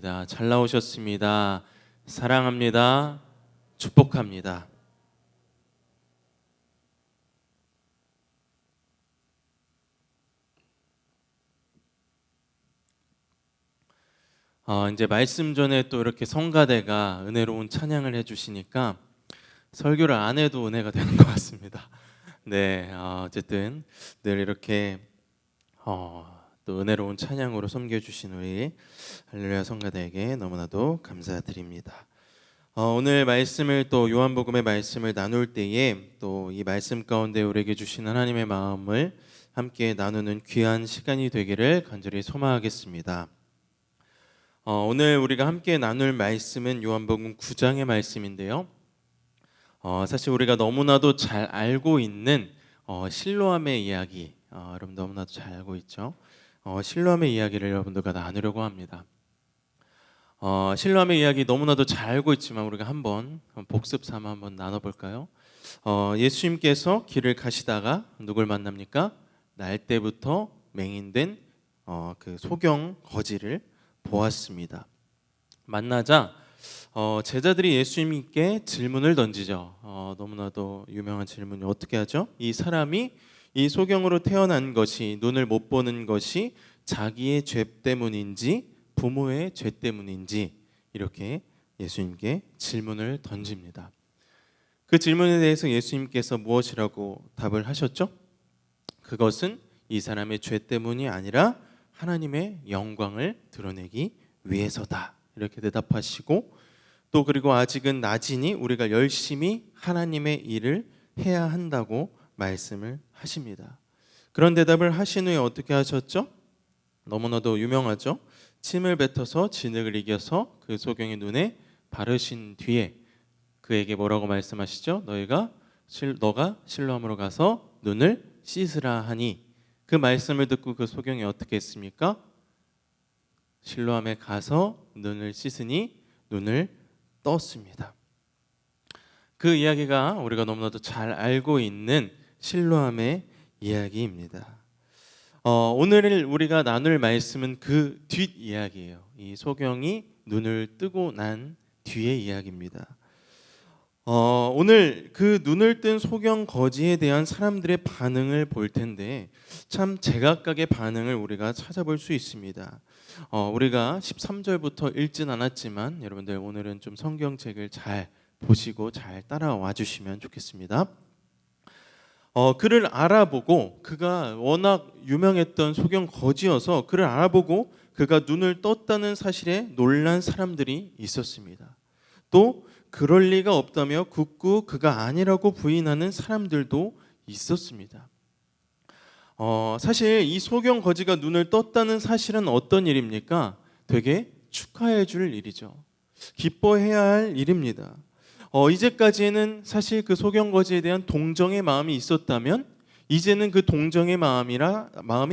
잘 나오셨습니다. 사랑합니다. 축복합니다. 이제 말씀 전에 또 이렇게 성가대가 은혜로운 찬양을 해주시니까 설교를 안 해도 은혜가 되는 것 같습니다. 네, 어쨌든 늘 이렇게 또 은혜로운 찬양으로 섬겨주신 우리 할렐루야 성가대에게 너무나도 감사드립니다. 오늘 말씀을 또 요한복음의 말씀을 나눌 때에 또 이 말씀 가운데 우리에게 주신 하나님의 마음을 함께 나누는 귀한 시간이 되기를 간절히 소망하겠습니다. 오늘 우리가 함께 나눌 말씀은 요한복음 9장의 말씀인데요. 사실 우리가 너무나도 잘 알고 있는 실로암의 이야기, 여러분 너무나도 잘 알고 있죠. 실로암의 이야기를 여러분들과 나누려고 합니다. 실로암의 이야기 너무나도 잘 알고 있지만 우리가 한번 복습 삼아 한번 나눠볼까요? 예수님께서 길을 가시다가 누굴 만납니까? 날 때부터 맹인된 그 소경 거지를 보았습니다. 만나자 제자들이 예수님께 질문을 던지죠. 너무나도 유명한 질문이 어떻게 하죠? 이 사람이 이 소경으로 태어난 것이, 눈을 못 보는 것이 자기의 죄 때문인지 부모의 죄 때문인지 이렇게 예수님께 질문을 던집니다. 그 질문에 대해서 예수님께서 무엇이라고 답을 하셨죠? 그것은 이 사람의 죄 때문이 아니라 하나님의 영광을 드러내기 위해서다 이렇게 대답하시고, 또 그리고 아직은 낮이니 우리가 열심히 하나님의 일을 해야 한다고 말씀을 하십니다. 그런 대답을 하신 후에 어떻게 하셨죠? 너무나도 유명하죠. 침을 뱉어서 진흙을 이겨서 그 소경의 눈에 바르신 뒤에 그에게 뭐라고 말씀하시죠? 너가 실로암으로 가서 눈을 씻으라 하니, 그 말씀을 듣고 그 소경이 어떻게 했습니까? 실로암에 가서 눈을 씻으니 눈을 떴습니다. 그 이야기가 우리가 너무나도 잘 알고 있는 실로암의 이야기입니다. 오늘 우리가 나눌 말씀은 그 뒷이야기예요. 이 소경이 눈을 뜨고 난 뒤의 이야기입니다. 오늘 그 눈을 뜬 소경 거지에 대한 사람들의 반응을 볼 텐데 참 제각각의 반응을 우리가 찾아볼 수 있습니다. 우리가 13절부터 읽진 않았지만 여러분들 오늘은 좀 성경책을 잘 보시고 잘 따라와 주시면 좋겠습니다. 그를 알아보고, 그가 워낙 유명했던 소경 거지여서 그를 알아보고 그가 눈을 떴다는 사실에 놀란 사람들이 있었습니다. 또 그럴 리가 없다며 굳고 그가 아니라고 부인하는 사람들도 있었습니다. 사실 이 소경 거지가 눈을 떴다는 사실은 어떤 일입니까? 되게 축하해 줄 일이죠. 기뻐해야 할 일입니다. 이제까지는 사실 그 소경 거지에 대한 동정의 마음이 있었다면 이제는 그 동정의 마음이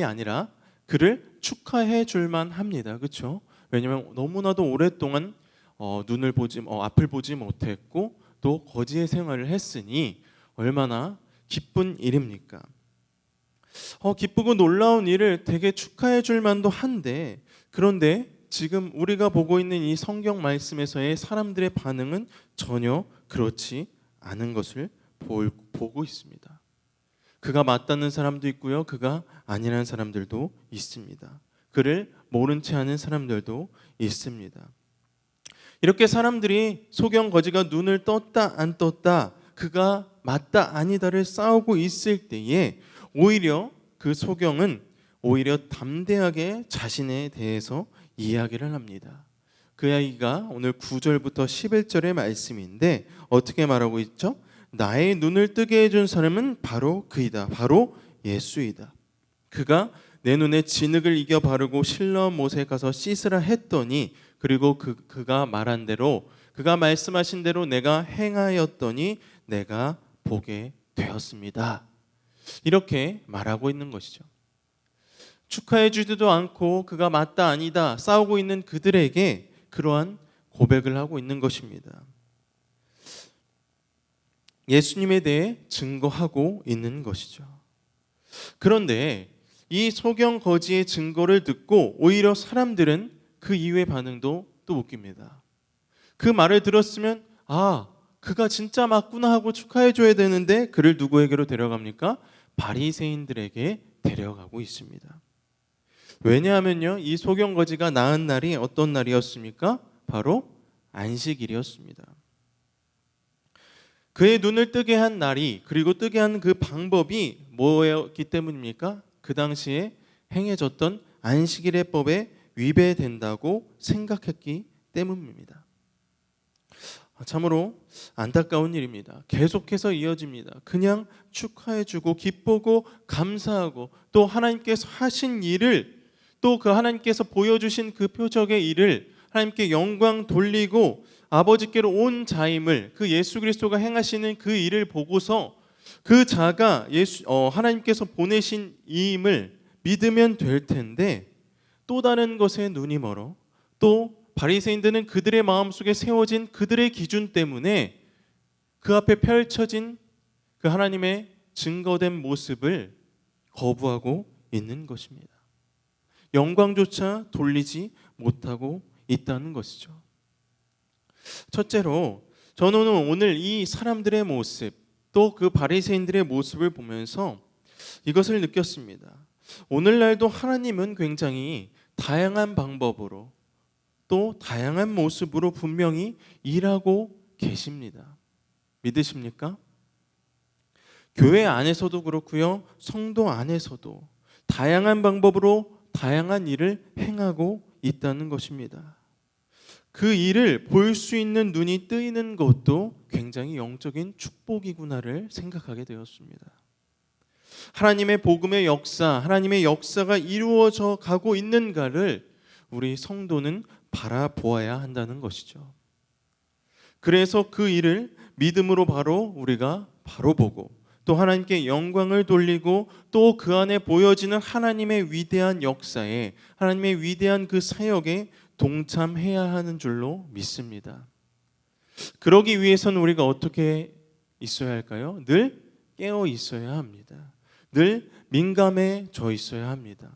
아니라 그를 축하해 줄만 합니다. 그렇죠? 왜냐하면 너무나도 오랫동안 앞을 보지 못했고 또 거지의 생활을 했으니 얼마나 기쁜 일입니까? 기쁘고 놀라운 일을 되게 축하해 줄 만도 한데, 그런데 지금 우리가 보고 있는 이 성경 말씀에서의 사람들의 반응은 전혀 그렇지 않은 것을 보고 있습니다. 그가 맞다는 사람도 있고요, 그가 아니라는 사람들도 있습니다. 그를 모른 채 하는 사람들도 있습니다. 이렇게 사람들이 소경 거지가 눈을 떴다 안 떴다, 그가 맞다 아니다를 싸우고 있을 때에 오히려 그 소경은 오히려 담대하게 자신에 대해서 이야기를 합니다. 그 이야기가 오늘 9절부터 11절의 말씀인데 어떻게 말하고 있죠? 나의 눈을 뜨게 해준 사람은 바로 그이다. 바로 예수이다. 그가 내 눈에 진흙을 이겨 바르고 실로암 못에 가서 씻으라 했더니, 그리고 그가 말한 대로, 그가 말씀하신 대로 내가 행하였더니 내가 보게 되었습니다. 이렇게 말하고 있는 것이죠. 축하해 주지도 않고 그가 맞다 아니다 싸우고 있는 그들에게 그러한 고백을 하고 있는 것입니다. 예수님에 대해 증거하고 있는 것이죠. 그런데 이 소경 거지의 증거를 듣고 오히려 사람들은 그 이후의 반응도 또 웃깁니다. 그 말을 들었으면 그가 진짜 맞구나 하고 축하해 줘야 되는데 그를 누구에게로 데려갑니까? 바리새인들에게 데려가고 있습니다. 왜냐하면요, 이 소경거지가 낳은 날이 어떤 날이었습니까? 바로 안식일이었습니다. 그의 눈을 뜨게 한 날이, 그리고 뜨게 한 그 방법이 뭐였기 때문입니까? 그 당시에 행해졌던 안식일의 법에 위배된다고 생각했기 때문입니다. 참으로 안타까운 일입니다. 계속해서 이어집니다. 그냥 축하해주고 기쁘고 감사하고 또 하나님께서 하신 일을, 또 그 하나님께서 보여주신 그 표적의 일을 하나님께 영광 돌리고 아버지께로 온 자임을, 그 예수 그리스도가 행하시는 그 일을 보고서 그 자가 하나님께서 보내신 이임을 믿으면 될 텐데, 또 다른 것에 눈이 멀어 또 바리새인들은 그들의 마음속에 세워진 그들의 기준 때문에 그 앞에 펼쳐진 그 하나님의 증거된 모습을 거부하고 있는 것입니다. 영광조차 돌리지 못하고 있다는 것이죠. 첫째로 저는 오늘 이 사람들의 모습, 또 그 바리새인들의 모습을 보면서 이것을 느꼈습니다. 오늘날도 하나님은 굉장히 다양한 방법으로 또 다양한 모습으로 분명히 일하고 계십니다. 믿으십니까? 교회 안에서도 그렇고요, 성도 안에서도 다양한 방법으로 다양한 일을 행하고 있다는 것입니다. 그 일을 볼 수 있는 눈이 뜨이는 것도 굉장히 영적인 축복이구나를 생각하게 되었습니다. 하나님의 복음의 역사, 하나님의 역사가 이루어져 가고 있는가를 우리 성도는 바라보아야 한다는 것이죠. 그래서 그 일을 믿음으로 바로 우리가 바로 보고 또 하나님께 영광을 돌리고 또 그 안에 보여지는 하나님의 위대한 역사에, 하나님의 위대한 그 사역에 동참해야 하는 줄로 믿습니다. 그러기 위해서는 우리가 어떻게 있어야 할까요? 늘 깨어 있어야 합니다. 늘 민감해져 있어야 합니다.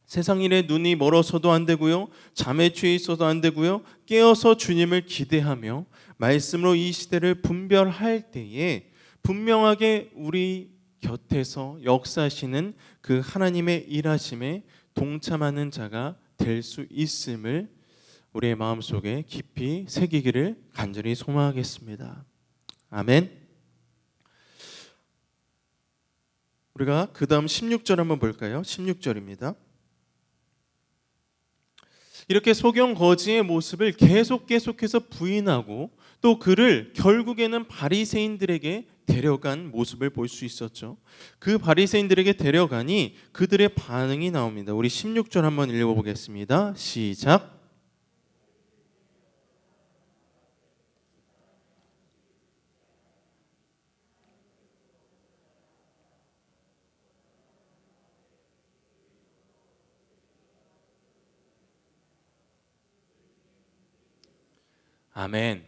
세상 일에 눈이 멀어서도 안 되고요, 잠에 취해 있어도 안 되고요, 깨어서 주님을 기대하며 말씀으로 이 시대를 분별할 때에 분명하게 우리 곁에서 역사하시는 그 하나님의 일하심에 동참하는 자가 될 수 있음을 우리의 마음속에 깊이 새기기를 간절히 소망하겠습니다. 아멘. 우리가 그 다음 16절 한번 볼까요? 16절입니다. 이렇게 소경거지의 모습을 계속해서 부인하고 또 그를 결국에는 바리새인들에게 데려간 모습을 볼 수 있었죠. 그 바리새인들에게 데려가니 그들의 반응이 나옵니다. 우리 16절 한번 읽어보겠습니다. 시작. 아멘.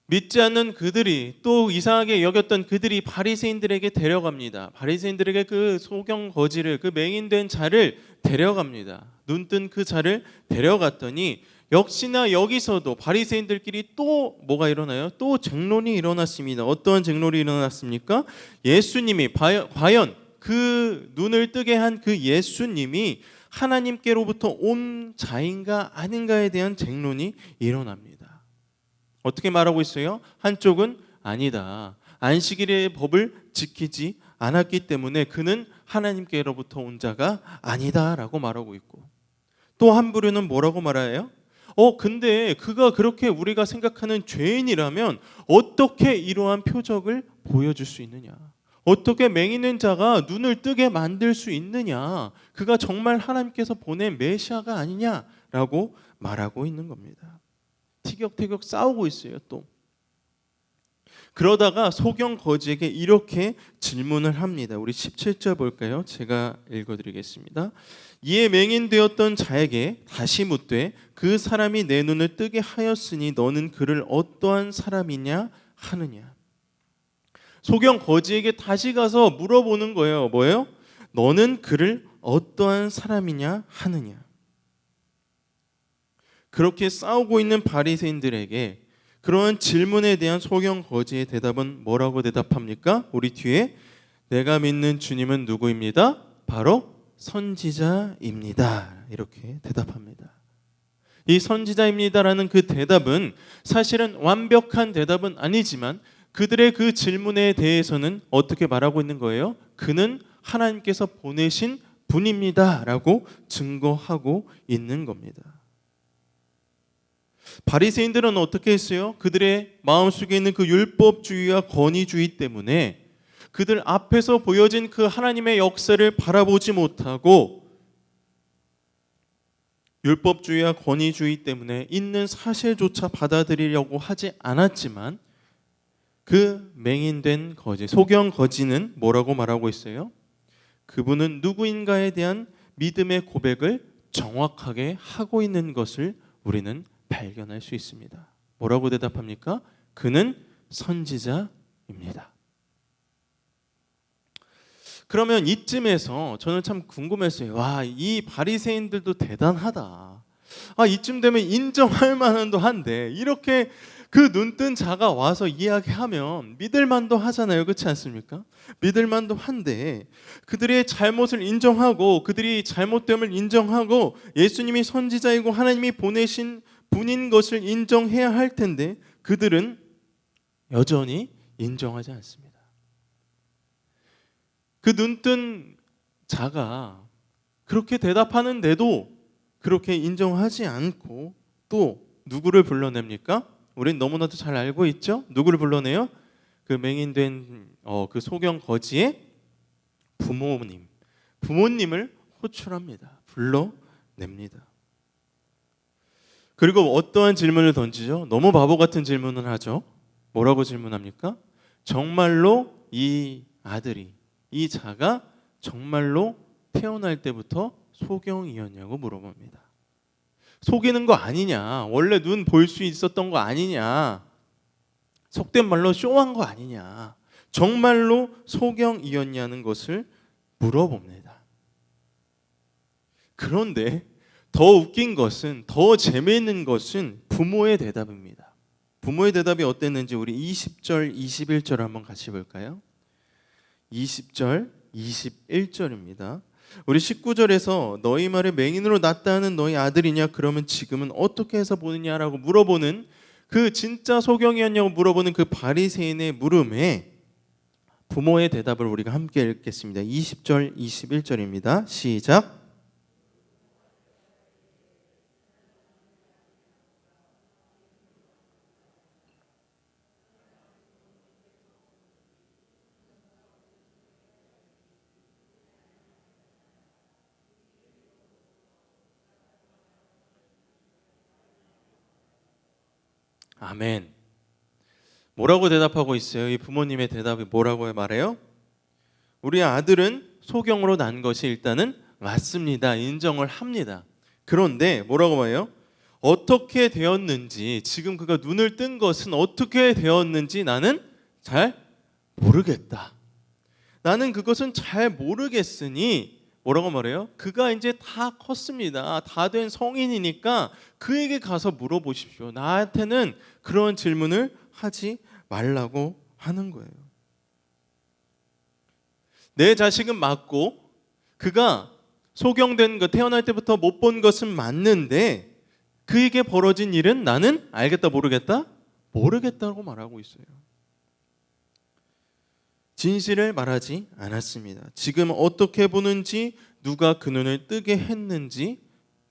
믿지 않는 그들이, 또 이상하게 여겼던 그들이 바리새인들에게 데려갑니다. 바리새인들에게 그 소경거지를, 그 맹인된 자를 데려갑니다. 눈뜬 그 자를 데려갔더니 역시나 여기서도 바리새인들끼리 또 뭐가 일어나요? 또 쟁론이 일어났습니다. 어떠한 쟁론이 일어났습니까? 예수님이 과연 그 눈을 뜨게 한 그 예수님이 하나님께로부터 온 자인가 아닌가에 대한 쟁론이 일어납니다. 어떻게 말하고 있어요? 한쪽은 아니다, 안식일의 법을 지키지 않았기 때문에 그는 하나님께로부터 온 자가 아니다라고 말하고 있고, 또 한 부류는 뭐라고 말해요? 근데 그가 그렇게 우리가 생각하는 죄인이라면 어떻게 이러한 표적을 보여줄 수 있느냐? 어떻게 맹인된 자가 눈을 뜨게 만들 수 있느냐? 그가 정말 하나님께서 보낸 메시아가 아니냐라고 말하고 있는 겁니다. 티격태격 싸우고 있어요. 또 그러다가 소경거지에게 이렇게 질문을 합니다. 우리 17절 볼까요? 제가 읽어드리겠습니다. 이에 맹인되었던 자에게 다시 묻되 그 사람이 내 눈을 뜨게 하였으니 너는 그를 어떠한 사람이냐 하느냐. 소경거지에게 다시 가서 물어보는 거예요. 뭐예요? 너는 그를 어떠한 사람이냐 하느냐. 그렇게 싸우고 있는 바리새인들에게 그러한 질문에 대한 소경 거지의 대답은 뭐라고 대답합니까? 우리 뒤에 내가 믿는 주님은 누구입니다? 바로 선지자입니다. 이렇게 대답합니다. 이 선지자입니다라는 그 대답은 사실은 완벽한 대답은 아니지만 그들의 그 질문에 대해서는 어떻게 말하고 있는 거예요? 그는 하나님께서 보내신 분입니다라고 증거하고 있는 겁니다. 바리새인들은 어떻게 했어요? 그들의 마음속에 있는 그 율법주의와 권위주의 때문에 그들 앞에서 보여진 그 하나님의 역사를 바라보지 못하고 율법주의와 권위주의 때문에 있는 사실조차 받아들이려고 하지 않았지만 그 맹인된 거지, 소경 거지는 뭐라고 말하고 있어요? 그분은 누구인가에 대한 믿음의 고백을 정확하게 하고 있는 것을 우리는 발견할 수 있습니다. 뭐라고 대답합니까? 그는 선지자입니다. 그러면 이쯤에서 저는 참 궁금했어요. 와, 이 바리새인들도 대단하다. 이쯤 되면 인정할 만한도 한데 이렇게 그 눈뜬 자가 와서 이야기하면 믿을 만도 하잖아요. 그렇지 않습니까? 믿을 만도 한데 그들의 잘못을 인정하고 그들이 잘못됨을 인정하고 예수님이 선지자이고 하나님이 보내신 분인 것을 인정해야 할 텐데 그들은 여전히 인정하지 않습니다. 그 눈뜬 자가 그렇게 대답하는데도 그렇게 인정하지 않고 또 누구를 불러냅니까? 우린 너무나도 잘 알고 있죠? 누구를 불러내요? 그 맹인된 그 소경 거지의 부모님을 호출합니다. 불러냅니다. 그리고 어떠한 질문을 던지죠? 너무 바보 같은 질문을 하죠. 뭐라고 질문합니까? 정말로 이 아들이, 이 자가 정말로 태어날 때부터 소경이었냐고 물어봅니다. 속이는 거 아니냐? 원래 눈 볼 수 있었던 거 아니냐? 속된 말로 쇼한 거 아니냐? 정말로 소경이었냐는 것을 물어봅니다. 그런데 더 웃긴 것은, 더 재미있는 것은 부모의 대답입니다. 부모의 대답이 어땠는지 우리 20절, 21절 한번 같이 볼까요? 20절, 21절입니다. 우리 19절에서 너희 말에 맹인으로 났다 하는 너희 아들이냐? 그러면 지금은 어떻게 해서 보느냐라고 물어보는 그 진짜 소경이었냐고 물어보는 그 바리새인의 물음에 부모의 대답을 우리가 함께 읽겠습니다. 20절, 21절입니다. 시작. 아멘. 뭐라고 대답하고 있어요? 이 부모님의 대답이 뭐라고 말해요? 우리 아들은 소경으로 난 것이 일단은 맞습니다. 인정을 합니다. 그런데 뭐라고 해요? 어떻게 되었는지, 지금 그가 눈을 뜬 것은 어떻게 되었는지 나는 잘 모르겠다. 나는 그것은 잘 모르겠으니 뭐라고 말해요? 그가 이제 다 컸습니다. 다 된 성인이니까 그에게 가서 물어보십시오. 나한테는 그런 질문을 하지 말라고 하는 거예요. 내 자식은 맞고 그가 소경된 것, 태어날 때부터 못 본 것은 맞는데 그에게 벌어진 일은 나는 알겠다 모르겠다? 모르겠다고 말하고 있어요. 진실을 말하지 않았습니다. 지금 어떻게 보는지, 누가 그 눈을 뜨게 했는지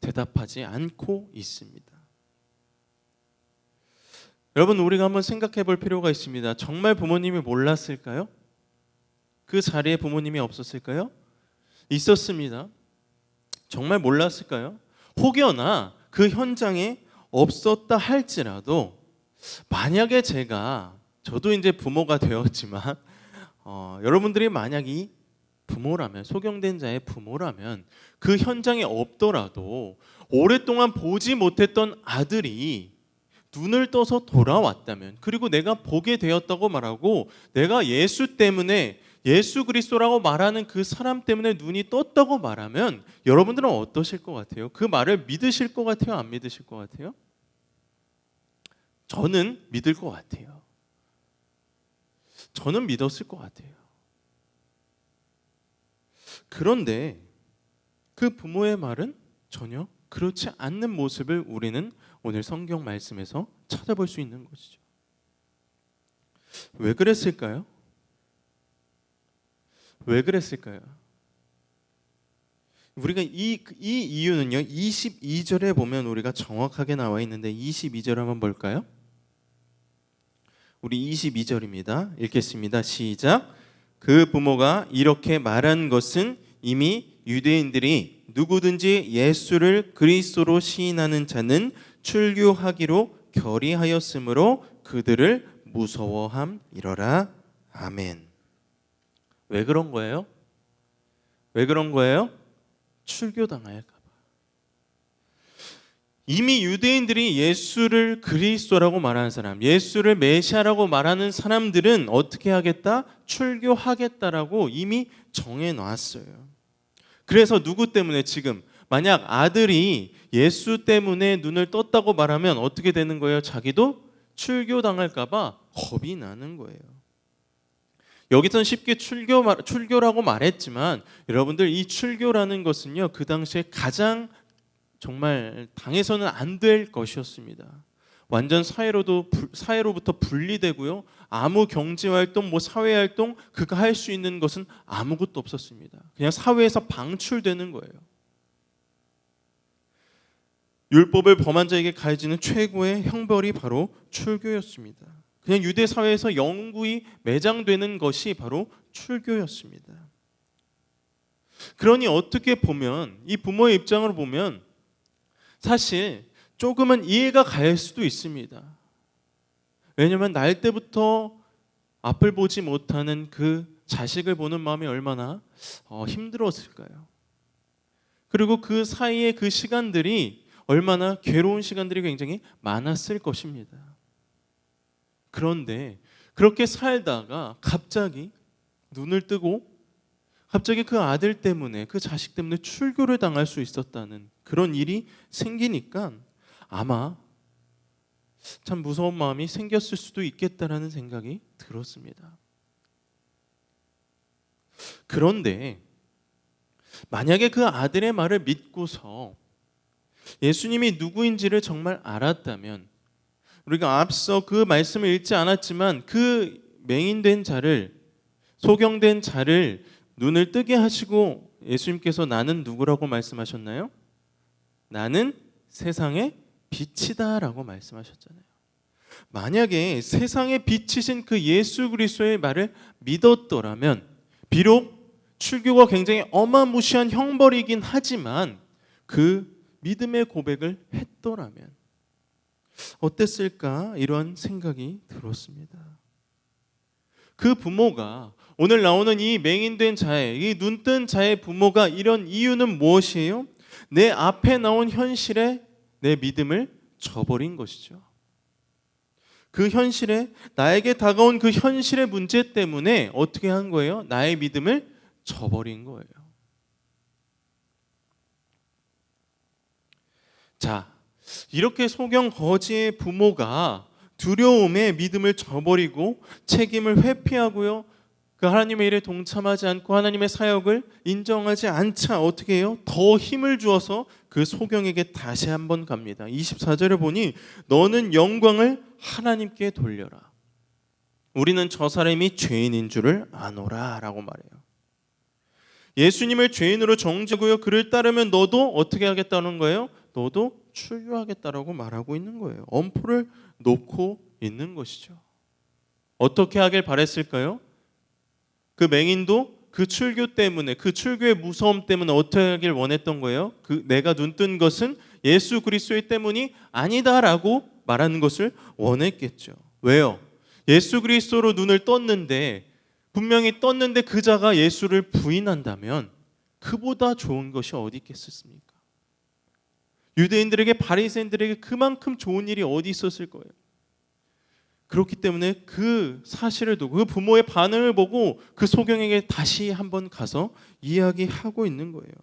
대답하지 않고 있습니다. 여러분, 우리가 한번 생각해 볼 필요가 있습니다. 정말 부모님이 몰랐을까요? 그 자리에 부모님이 없었을까요? 있었습니다. 정말 몰랐을까요? 혹여나 그 현장에 없었다 할지라도 만약에 저도 이제 부모가 되었지만 여러분들이 만약 이 부모라면, 소경된 자의 부모라면 그 현장에 없더라도 오랫동안 보지 못했던 아들이 눈을 떠서 돌아왔다면, 그리고 내가 보게 되었다고 말하고 내가 예수 때문에 예수 그리스도라고 말하는 그 사람 때문에 눈이 떴다고 말하면 여러분들은 어떠실 것 같아요? 그 말을 믿으실 것 같아요? 안 믿으실 것 같아요? 저는 믿을 것 같아요. 저는 믿었을 것 같아요. 그런데 그 부모의 말은 전혀 그렇지 않는 모습을 우리는 오늘 성경 말씀에서 찾아볼 수 있는 것이죠. 왜 그랬을까요? 왜 그랬을까요? 우리가 이 이유는요, 22절에 보면 우리가 정확하게 나와 있는데 22절 한번 볼까요? 우리 22절입니다. 읽겠습니다. 시작. 그 부모가 이렇게 말한 것은 이미 유대인들이 누구든지 예수를 그리스도로 시인하는 자는 출교하기로 결의하였으므로 그들을 무서워함이러라. 아멘. 왜 그런 거예요? 왜 그런 거예요? 출교당할까 봐. 이미 유대인들이 예수를 그리스도라고 말하는 사람, 예수를 메시아라고 말하는 사람들은 어떻게 하겠다? 출교하겠다라고 이미 정해놨어요. 그래서 누구 때문에 지금 만약 아들이 예수 때문에 눈을 떴다고 말하면 어떻게 되는 거예요? 자기도 출교당할까 봐 겁이 나는 거예요. 여기선 쉽게 출교라고 말했지만 여러분들 이 출교라는 것은요, 그 당시에 가장 정말 당해서는 안 될 것이었습니다. 완전 사회로부터 분리되고요, 아무 경제활동, 사회활동 그가 할 수 있는 것은 아무것도 없었습니다. 그냥 사회에서 방출되는 거예요. 율법을 범한 자에게 가해지는 최고의 형벌이 바로 출교였습니다. 그냥 유대 사회에서 영구히 매장되는 것이 바로 출교였습니다. 그러니 어떻게 보면 이 부모의 입장으로 보면 사실 조금은 이해가 갈 수도 있습니다. 왜냐하면 날 때부터 앞을 보지 못하는 그 자식을 보는 마음이 얼마나 힘들었을까요? 그리고 그 사이에 그 시간들이 얼마나 괴로운 시간들이 굉장히 많았을 것입니다. 그런데 그렇게 살다가 갑자기 눈을 뜨고 갑자기 그 아들 때문에, 그 자식 때문에 출교를 당할 수 있었다는 그런 일이 생기니까 아마 참 무서운 마음이 생겼을 수도 있겠다라는 생각이 들었습니다. 그런데 만약에 그 아들의 말을 믿고서 예수님이 누구인지를 정말 알았다면, 우리가 앞서 그 말씀을 읽지 않았지만 그 맹인된 자를, 소경된 자를 눈을 뜨게 하시고 예수님께서 나는 누구라고 말씀하셨나요? 나는 세상의 빛이다 라고 말씀하셨잖아요. 만약에 세상의 빛이신 그 예수 그리스도의 말을 믿었더라면, 비록 출교가 굉장히 어마무시한 형벌이긴 하지만 그 믿음의 고백을 했더라면 어땠을까? 이런 생각이 들었습니다. 그 부모가, 오늘 나오는 이 맹인된 자의, 이 눈뜬 자의 부모가 이런 이유는 무엇이에요? 내 앞에 나온 현실에 내 믿음을 저버린 것이죠. 그 현실에, 나에게 다가온 그 현실의 문제 때문에 어떻게 한 거예요? 나의 믿음을 저버린 거예요. 자, 이렇게 소경 거지의 부모가 두려움에 믿음을 저버리고 책임을 회피하고요, 그 하나님의 일에 동참하지 않고 하나님의 사역을 인정하지 않자 어떻게 해요? 더 힘을 주어서 그 소경에게 다시 한번 갑니다. 24절에 보니 너는 영광을 하나님께 돌려라. 우리는 저 사람이 죄인인 줄을 아노라 라고 말해요. 예수님을 죄인으로 정죄하고요, 그를 따르면 너도 어떻게 하겠다는 거예요? 너도 출교하겠다라고 말하고 있는 거예요. 엄포를 놓고 있는 것이죠. 어떻게 하길 바랬을까요? 그 맹인도 그 출교 때문에, 그 출교의 무서움 때문에 어떻게 하길 원했던 거예요? 내가 눈뜬 것은 예수 그리스도의 때문이 아니다라고 말하는 것을 원했겠죠. 왜요? 예수 그리스도로 눈을 떴는데, 분명히 떴는데 그 자가 예수를 부인한다면 그보다 좋은 것이 어디 있겠습니까? 유대인들에게, 바리새인들에게 그만큼 좋은 일이 어디 있었을 거예요? 그렇기 때문에 그 사실을 두고 그 부모의 반응을 보고 그 소경에게 다시 한번 가서 이야기하고 있는 거예요.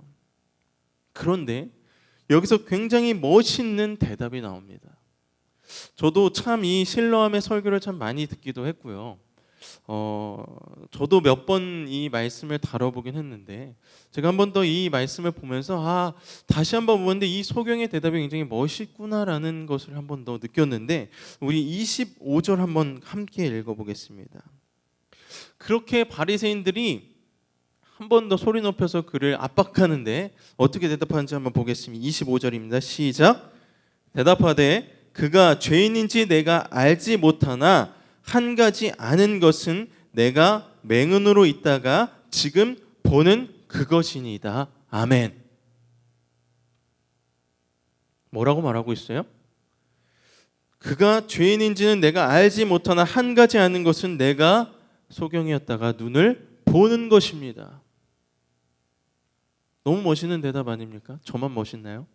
그런데 여기서 굉장히 멋있는 대답이 나옵니다. 저도 참 이 실로암의 설교를 참 많이 듣기도 했고요. 저도 몇 번 이 말씀을 다뤄보긴 했는데 제가 한 번 더 이 말씀을 보면서 다시 한번 보는데 이 소경의 대답이 굉장히 멋있구나라는 것을 한 번 더 느꼈는데 우리 25절 한번 함께 읽어보겠습니다. 그렇게 바리새인들이 한 번 더 소리 높여서 그를 압박하는데 어떻게 대답하는지 한번 보겠습니다. 25절입니다. 시작. 대답하되 그가 죄인인지 내가 알지 못하나 한 가지 아는 것은 내가 맹은으로 있다가 지금 보는 그것이니이다. 아멘. 뭐라고 말하고 있어요? 그가 죄인인지는 내가 알지 못하나 한 가지 아는 것은 내가 소경이었다가 눈을 보는 것입니다. 너무 멋있는 대답 아닙니까? 저만 멋있나요?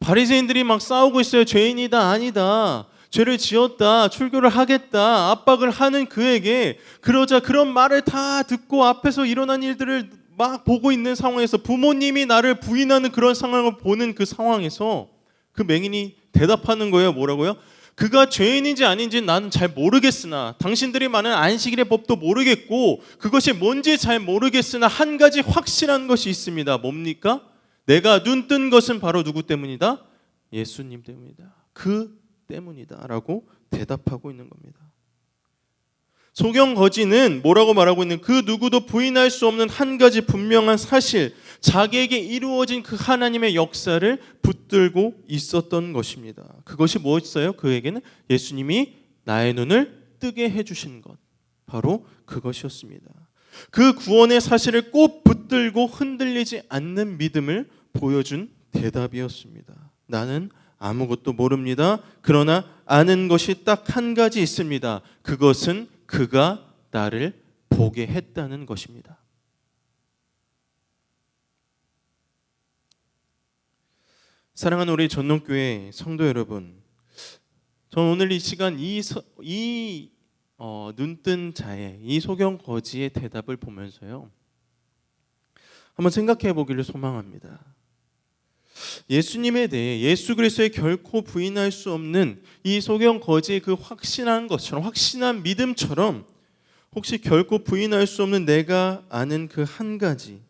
바리새인들이 막 싸우고 있어요. 죄인이다, 아니다. 죄를 지었다, 출교를 하겠다, 압박을 하는 그에게 그러자 그런 말을 다 듣고 앞에서 일어난 일들을 막 보고 있는 상황에서 부모님이 나를 부인하는 그런 상황을 보는 그 상황에서 그 맹인이 대답하는 거예요. 뭐라고요? 그가 죄인인지 아닌지 나는 잘 모르겠으나 당신들이 말하는 안식일의 법도 모르겠고 그것이 뭔지 잘 모르겠으나 한 가지 확실한 것이 있습니다. 뭡니까? 내가 눈 뜬 것은 바로 누구 때문이다? 예수님 때문이다. 그 때문이다 라고 대답하고 있는 겁니다. 소경거지는 뭐라고 말하고 있는 그 누구도 부인할 수 없는 한 가지 분명한 사실, 자기에게 이루어진 그 하나님의 역사를 붙들고 있었던 것입니다. 그것이 무엇이었어요? 그에게는 예수님이 나의 눈을 뜨게 해주신 것, 바로 그것이었습니다. 그 구원의 사실을 꼭 붙들고 흔들리지 않는 믿음을 보여준 대답이었습니다. 나는 아무것도 모릅니다. 그러나 아는 것이 딱 한 가지 있습니다. 그것은 그가 나를 보게 했다는 것입니다. 사랑하는 우리 전농교회 성도 여러분, 저는 오늘 이 시간 눈뜬 자의 이 소경거지의 대답을 보면서요 한번 생각해 보기를 소망합니다. 예수님에 대해 예수 그리스도의 결코 부인할 수 없는 이 소경거지의 그 확신한 것처럼, 확신한 믿음처럼 혹시 결코 부인할 수 없는 내가 아는 그 한 가지,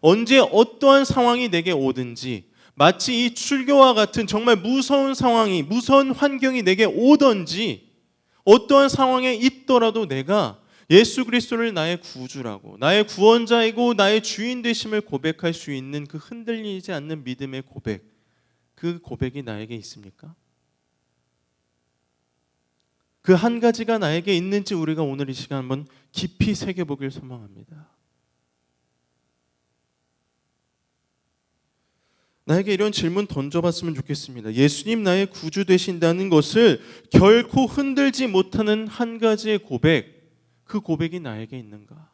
언제 어떠한 상황이 내게 오든지, 마치 이 출교와 같은 정말 무서운 상황이, 무서운 환경이 내게 오든지, 어떠한 상황에 있더라도 내가 예수 그리스도를 나의 구주라고, 나의 구원자이고 나의 주인 되심을 고백할 수 있는 그 흔들리지 않는 믿음의 고백, 그 고백이 나에게 있습니까? 그 한 가지가 나에게 있는지 우리가 오늘 이 시간 한번 깊이 새겨보길 소망합니다. 나에게 이런 질문 던져봤으면 좋겠습니다. 예수님 나의 구주 되신다는 것을 결코 흔들지 못하는 한 가지의 고백, 그 고백이 나에게 있는가?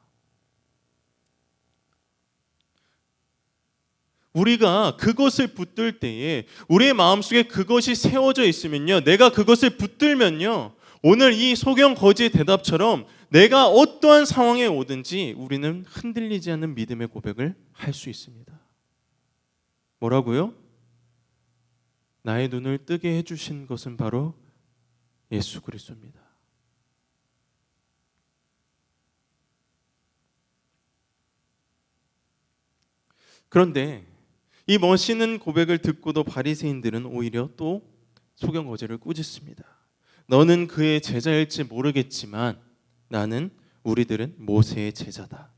우리가 그것을 붙들 때에 우리의 마음속에 그것이 세워져 있으면요, 내가 그것을 붙들면요, 오늘 이 소경거지의 대답처럼 내가 어떠한 상황에 오든지 우리는 흔들리지 않는 믿음의 고백을 할 수 있습니다. 뭐라고요? 나의 눈을 뜨게 해주신 것은 바로 예수 그리스도입니다. 그런데 이 멋있는 고백을 듣고도 바리새인들은 오히려 또 소경거지를 꾸짖습니다. 너는 그의 제자일지 모르겠지만 나는, 우리들은 모세의 제자다.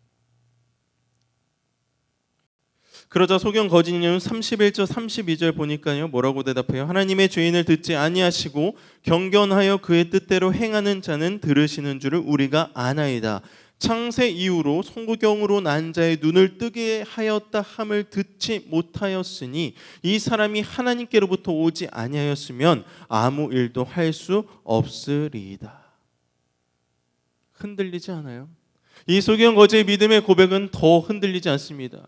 그러자 소경거지는 31절 32절 보니까요 뭐라고 대답해요? 하나님의 죄인을 듣지 아니하시고 경건하여 그의 뜻대로 행하는 자는 들으시는 줄을 우리가 아나이다. 창세 이후로 소경으로 난 자의 눈을 뜨게 하였다 함을 듣지 못하였으니 이 사람이 하나님께로부터 오지 아니하였으면 아무 일도 할 수 없으리이다. 흔들리지 않아요? 이 소경거지의 믿음의 고백은 더 흔들리지 않습니다.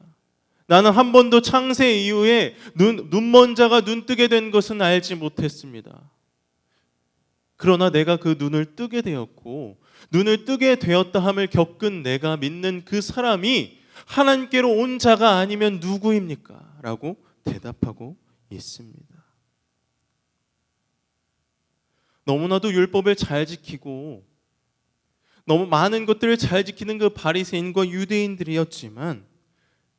나는 한 번도 창세 이후에 눈먼 자가 눈뜨게 된 것은 알지 못했습니다. 그러나 내가 그 눈을 뜨게 되었고 눈을 뜨게 되었다 함을 겪은 내가 믿는 그 사람이 하나님께로 온 자가 아니면 누구입니까? 라고 대답하고 있습니다. 너무나도 율법을 잘 지키고 너무 많은 것들을 잘 지키는 그 바리새인과 유대인들이었지만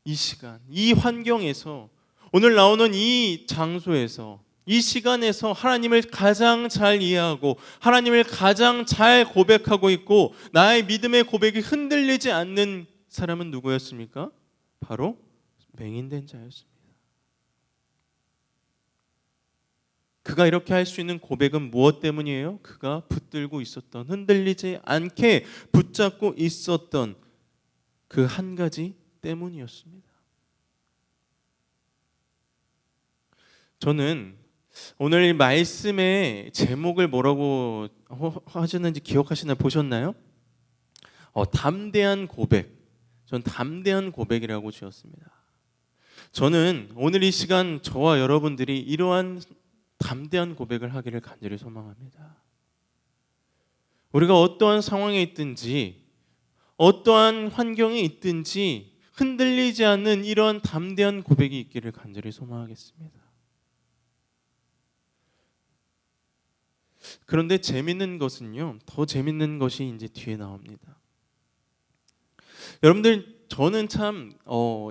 이 시간, 이 환경에서 오늘 나오는 이 장소에서 이 시간에서 하나님을 가장 잘 이해하고 하나님을 가장 잘 고백하고 있고 나의 믿음의 고백이 흔들리지 않는 사람은 누구였습니까? 바로 맹인된 자였습니다. 그가 이렇게 할 수 있는 고백은 무엇 때문이에요? 그가 붙들고 있었던, 흔들리지 않게 붙잡고 있었던 그 한 가지 때문이었습니다. 저는 오늘 이 말씀의 제목을 뭐라고 하셨는지 기억하시나요? 보셨나요? 담대한 고백. 전 담대한 고백이라고 지었습니다. 저는 오늘 이 시간 저와 여러분들이 이러한 담대한 고백을 하기를 간절히 소망합니다. 우리가 어떠한 상황에 있든지 어떠한 환경에 있든지 흔들리지 않는 이러한 담대한 고백이 있기를 간절히 소망하겠습니다. 그런데 재밌는 것은요, 더 재밌는 것이 이제 뒤에 나옵니다. 여러분들, 저는 참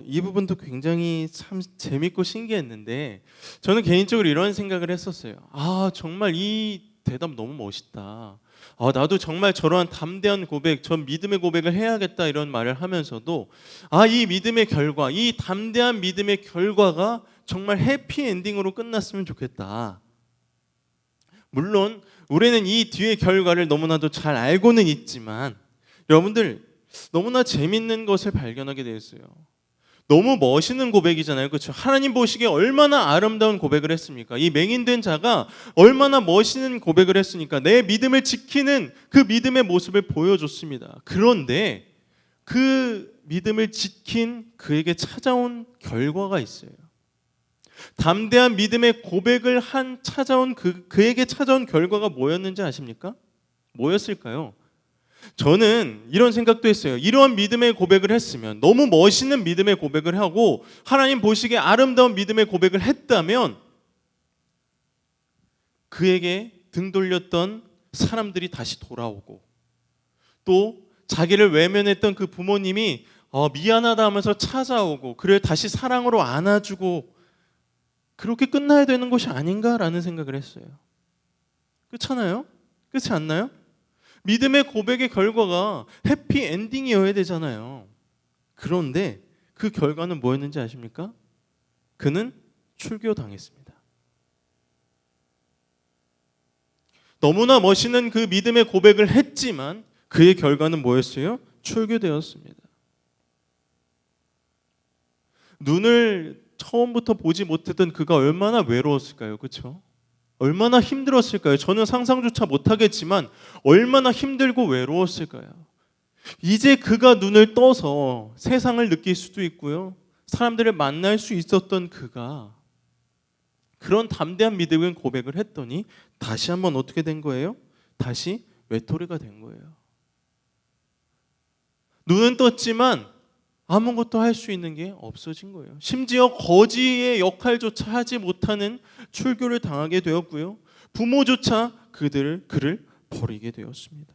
이 부분도 굉장히 참 재밌고 신기했는데 저는 개인적으로 이런 생각을 했었어요. 정말 이 대답 너무 멋있다. 나도 정말 저러한 담대한 고백, 전 믿음의 고백을 해야겠다 이런 말을 하면서도 이 믿음의 결과, 이 담대한 믿음의 결과가 정말 해피엔딩으로 끝났으면 좋겠다. 물론 우리는 이 뒤의 결과를 너무나도 잘 알고는 있지만 여러분들 너무나 재밌는 것을 발견하게 되었어요. 너무 멋있는 고백이잖아요. 그렇죠? 하나님 보시기에 얼마나 아름다운 고백을 했습니까? 이 맹인된 자가 얼마나 멋있는 고백을 했으니까 내 믿음을 지키는 그 믿음의 모습을 보여줬습니다. 그런데 그 믿음을 지킨 그에게 찾아온 결과가 있어요. 담대한 믿음의 고백을 찾아온 그에게 찾아온 결과가 뭐였는지 아십니까? 뭐였을까요? 저는 이런 생각도 했어요. 이러한 믿음의 고백을 했으면, 너무 멋있는 믿음의 고백을 하고 하나님 보시기에 아름다운 믿음의 고백을 했다면 그에게 등 돌렸던 사람들이 다시 돌아오고 또 자기를 외면했던 그 부모님이 미안하다 하면서 찾아오고 그를 다시 사랑으로 안아주고 그렇게 끝나야 되는 것이 아닌가라는 생각을 했어요. 그렇잖아요? 그렇지 않나요? 믿음의 고백의 결과가 해피엔딩이어야 되잖아요. 그런데 그 결과는 뭐였는지 아십니까? 그는 출교당했습니다. 너무나 멋있는 그 믿음의 고백을 했지만 그의 결과는 뭐였어요? 출교되었습니다. 눈을 처음부터 보지 못했던 그가 얼마나 외로웠을까요? 그렇죠? 얼마나 힘들었을까요? 저는 상상조차 못하겠지만 얼마나 힘들고 외로웠을까요? 이제 그가 눈을 떠서 세상을 느낄 수도 있고요. 사람들을 만날 수 있었던 그가 그런 담대한 믿음의 고백을 했더니 다시 한번 어떻게 된 거예요? 다시 외톨이가 된 거예요. 눈은 떴지만 아무것도 할 수 있는 게 없어진 거예요. 심지어 거지의 역할조차 하지 못하는 출교를 당하게 되었고요. 부모조차 그를 버리게 되었습니다.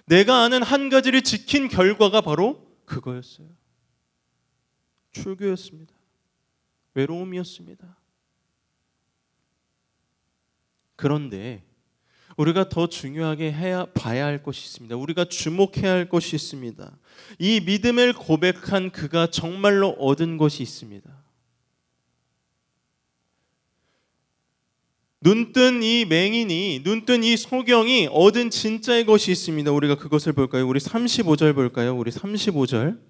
내가 아는 한 가지를 지킨 결과가 바로 그거였어요. 출교였습니다. 외로움이었습니다. 그런데 우리가 더 중요하게 봐야 할 것이 있습니다. 우리가 주목해야 할 것이 있습니다. 이 믿음을 고백한 그가 정말로 얻은 것이 있습니다. 눈뜬 이 맹인이, 눈뜬 이 소경이 얻은 진짜의 것이 있습니다. 우리가 그것을 볼까요? 우리 35절 볼까요? 우리 35절.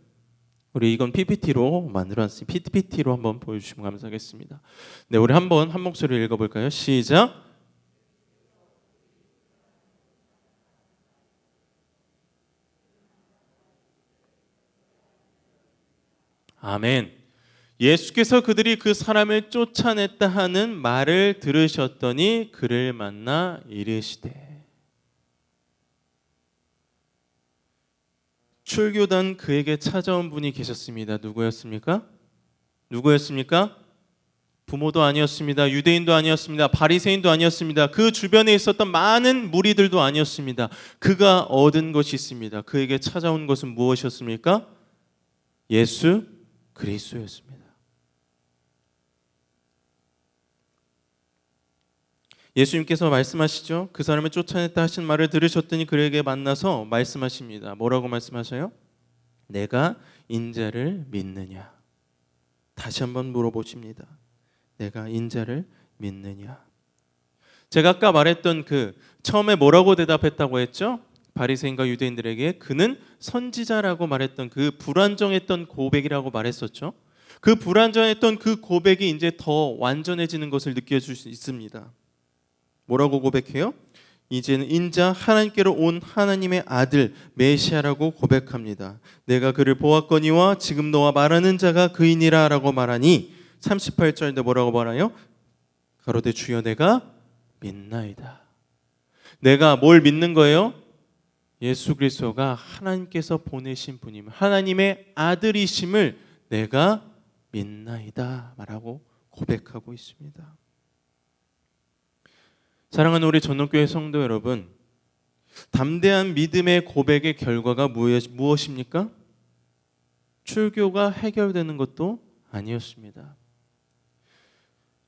우리 이건 PPT로 만들어놨으니 PPT로 한번 보여주시면 감사하겠습니다. 네, 우리 한번 한 목소리로 읽어볼까요? 시작. 아멘. 예수께서 그들이 그 사람을 쫓아냈다 하는 말을 들으셨더니 그를 만나 이르시되. 출교단 그에게 찾아온 분이 계셨습니다. 누구였습니까? 누구였습니까? 부모도 아니었습니다. 유대인도 아니었습니다. 바리새인도 아니었습니다. 그 주변에 있었던 많은 무리들도 아니었습니다. 그가 얻은 것이 있습니다. 그에게 찾아온 것은 무엇이었습니까? 예수 그리스도였습니다. 예수님께서 말씀하시죠. 그 사람을 쫓아냈다 하신 말을 들으셨더니 그에게 만나서 말씀하십니다. 뭐라고 말씀하셔요? 내가 인자를 믿느냐? 다시 한번 물어보십니다. 내가 인자를 믿느냐? 제가 아까 말했던 처음에 뭐라고 대답했다고 했죠? 바리새인과 유대인들에게 그는 선지자라고 말했던 그 불완전했던 고백이라고 말했었죠. 그 불완전했던 그 고백이 이제 더 완전해지는 것을 느껴질 수 있습니다. 뭐라고 고백해요? 이제는 인자 하나님께로 온 하나님의 아들 메시아라고 고백합니다. 내가 그를 보았거니와 지금 너와 말하는 자가 그이니라 라고 말하니 38절인데 뭐라고 말하요? 가로되 주여 내가 믿나이다. 내가 뭘 믿는 거예요? 예수 그리스도가 하나님께서 보내신 분임, 하나님의 아들이심을 내가 믿나이다 라고 고백하고 있습니다. 사랑하는 우리 전원교회 성도 여러분, 담대한 믿음의 고백의 결과가 무엇입니까? 출교가 해결되는 것도 아니었습니다.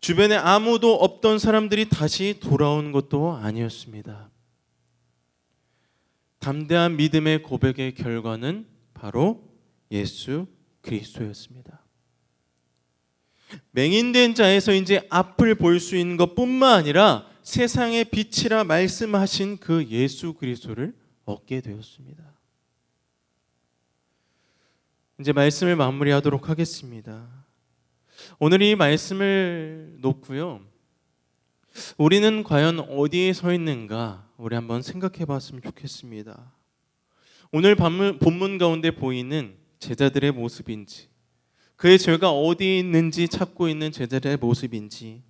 주변에 아무도 없던 사람들이 다시 돌아온 것도 아니었습니다. 담대한 믿음의 고백의 결과는 바로 예수 그리스도였습니다. 맹인된 자에서 이제 앞을 볼 수 있는 것뿐만 아니라 세상의 빛이라 말씀하신 그 예수 그리스도를 얻게 되었습니다. 이제 말씀을 마무리하도록 하겠습니다. 오늘 이 말씀을 놓고요, 우리는 과연 어디에 서 있는가 우리 한번 생각해 봤으면 좋겠습니다. 오늘 본문 가운데 보이는 제자들의 모습인지, 그의 죄가 어디에 있는지 찾고 있는 제자들의 모습인지,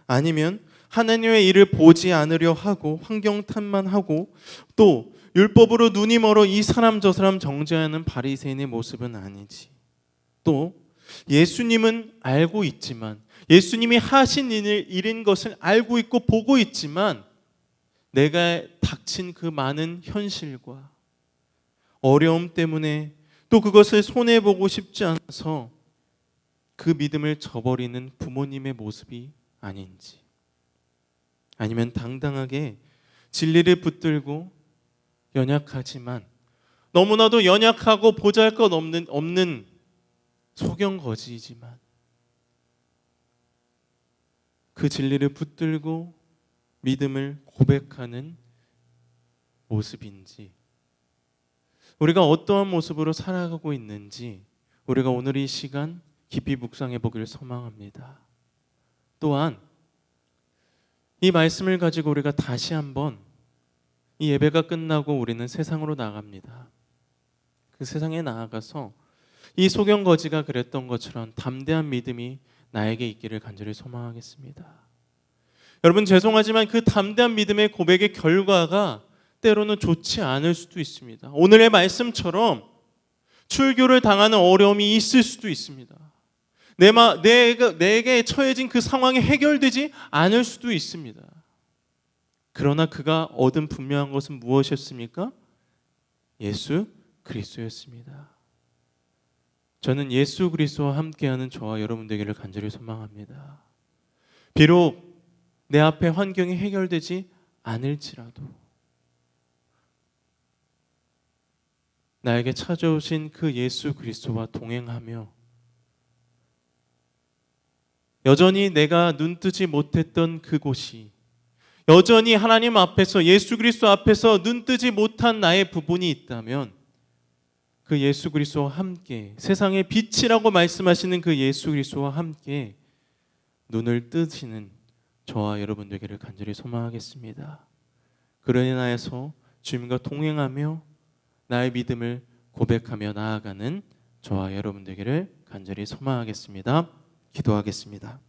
아니면 하나님의 일을 보지 않으려 하고 환경 탓만하고 또 율법으로 눈이 멀어 이 사람 저 사람 정죄하는 바리새인의 모습은 아닌지, 또 예수님은 알고 있지만, 예수님이 하신 일인 것을 알고 있고 보고 있지만 내가 닥친 그 많은 현실과 어려움 때문에 또 그것을 손해보고 싶지 않아서 그 믿음을 저버리는 부모님의 모습이 아닌지, 아니면 당당하게 진리를 붙들고 연약하지만 너무나도 연약하고 보잘것없는 소경거지이지만 그 진리를 붙들고 믿음을 고백하는 모습인지, 우리가 어떠한 모습으로 살아가고 있는지 우리가 오늘 이 시간 깊이 묵상해 보기를 소망합니다. 또한 이 말씀을 가지고 우리가 다시 한번 이 예배가 끝나고 우리는 세상으로 나갑니다. 그 세상에 나아가서 이 소경거지가 그랬던 것처럼 담대한 믿음이 나에게 있기를 간절히 소망하겠습니다. 여러분, 죄송하지만 그 담대한 믿음의 고백의 결과가 때로는 좋지 않을 수도 있습니다. 오늘의 말씀처럼 출교를 당하는 어려움이 있을 수도 있습니다. 내게 처해진 그 상황이 해결되지 않을 수도 있습니다. 그러나 그가 얻은 분명한 것은 무엇이었습니까? 예수 그리스도였습니다. 저는 예수 그리스도와 함께하는 저와 여러분 되기를 간절히 소망합니다. 비록 내 앞에 환경이 해결되지 않을지라도 나에게 찾아오신 그 예수 그리스도와 동행하며 여전히 내가 눈뜨지 못했던 그곳이, 여전히 하나님 앞에서, 예수 그리스도 앞에서 눈뜨지 못한 나의 부분이 있다면 그 예수 그리스도와 함께, 세상의 빛이라고 말씀하시는 그 예수 그리스도와 함께 눈을 뜨시는 저와 여러분 되기를 간절히 소망하겠습니다. 그로 인하여서 주님과 동행하며 나의 믿음을 고백하며 나아가는 저와 여러분 되기를 간절히 소망하겠습니다. 기도하겠습니다.